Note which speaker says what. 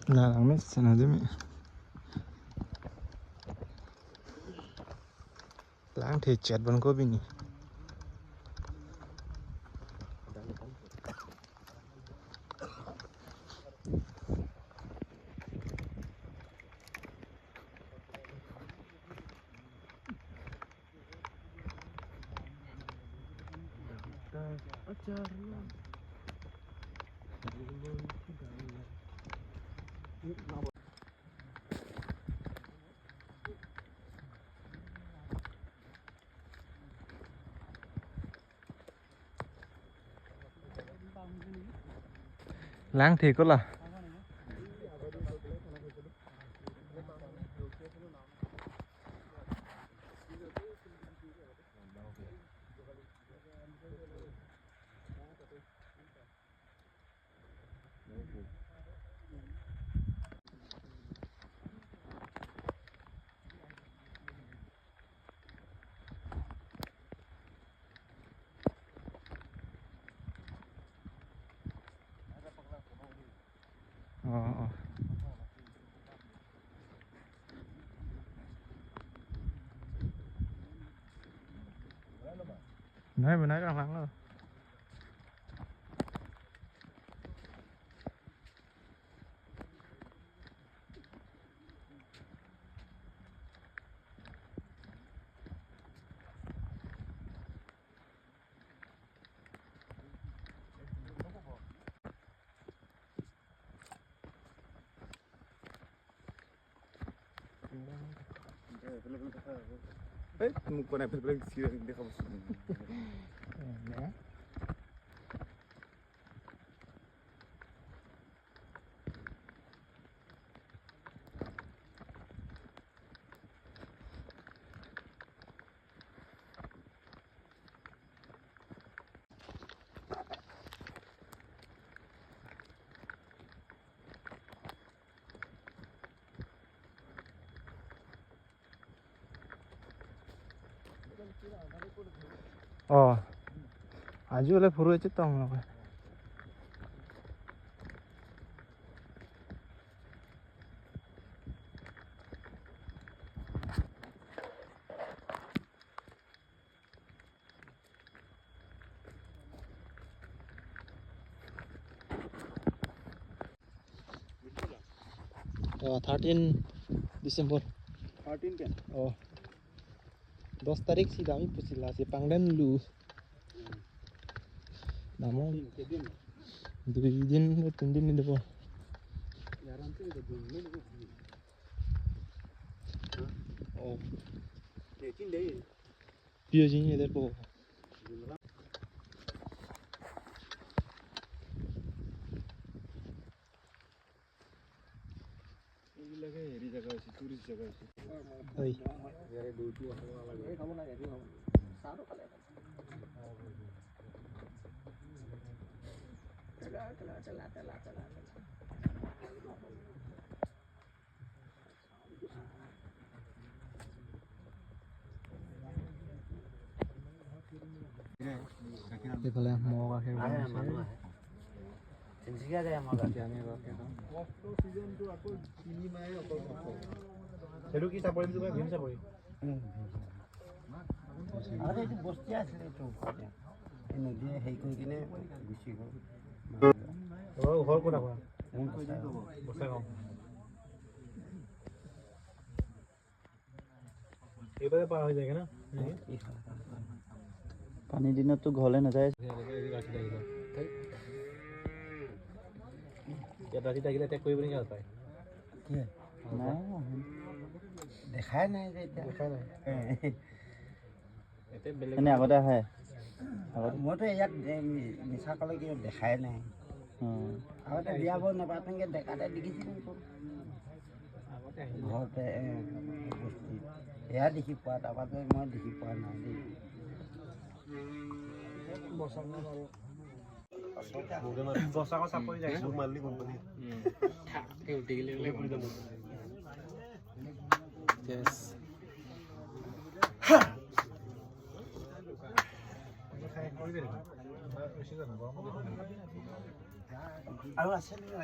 Speaker 1: Nah, mes sana demi. Lang thì chết vẫn có bình. Lang thì có là nói mà nói rằng lắng rồi.
Speaker 2: Eh, con el película sí dejamos.
Speaker 1: 아주 원래 보러했지 또. Oh, 13 December.
Speaker 2: 13 क्या?
Speaker 1: Oh, 10 तारीख सीधा ही पुछला से पांगडन लू. नामो 2 दिन 3 दिन देबो.
Speaker 2: याराम से तो दिन में को.
Speaker 1: Oh,
Speaker 2: ये 3 day.
Speaker 1: 비어진이 되고.
Speaker 2: हेरी जगह है, टूरिस्ट जगह है.
Speaker 1: ओइ
Speaker 2: यारे ड्यूटी होने वाला है. खाओ ना यार, खाओ. सारो खा ले. चला.
Speaker 1: এইফালে মহ গাখীৰ
Speaker 2: মানুহ আহে. তিনিচুকীয়া যায় আমাৰ গাঁৱত.
Speaker 1: চিজনটো আকৌ 3 মাহে অকল
Speaker 2: সেইটো কি চাপৰি বুলি কয়? ভীম চাপৰি. আৰে এইটো বস্তি আছিল এইটো. এই নদীয়ে হেৰি কৰি কিনে গুচি গ'ল. ঘৰ ক'ত আপোনাৰ? বচাগাঁও. এইবাৰে পাৰ হৈ যায়গে না?
Speaker 1: পানী দিনততো ঘৰলৈ নাযায়.
Speaker 2: ৰাতি থাকিলে টেক কৰিব নেকি? পায় দেখাই নাই যে এতিয়া. দেখাই নাই.
Speaker 1: এনে আগতে আহে.
Speaker 2: মইতো ইয়াত মিছা ক'লে কি দেখাই নাই. আগতে বিয়া বৰ নাপাতেংগে ডেকাতে দেখিছিলোঁ ঘৰতে বস্তিত. এয়া দেখি পোৱা, তাৰপৰা মই দেখি পোৱা নাই দেই. বচাকৰ চাপৰি যায় মালিক কোম্পানী. আৰু আছে নেকি?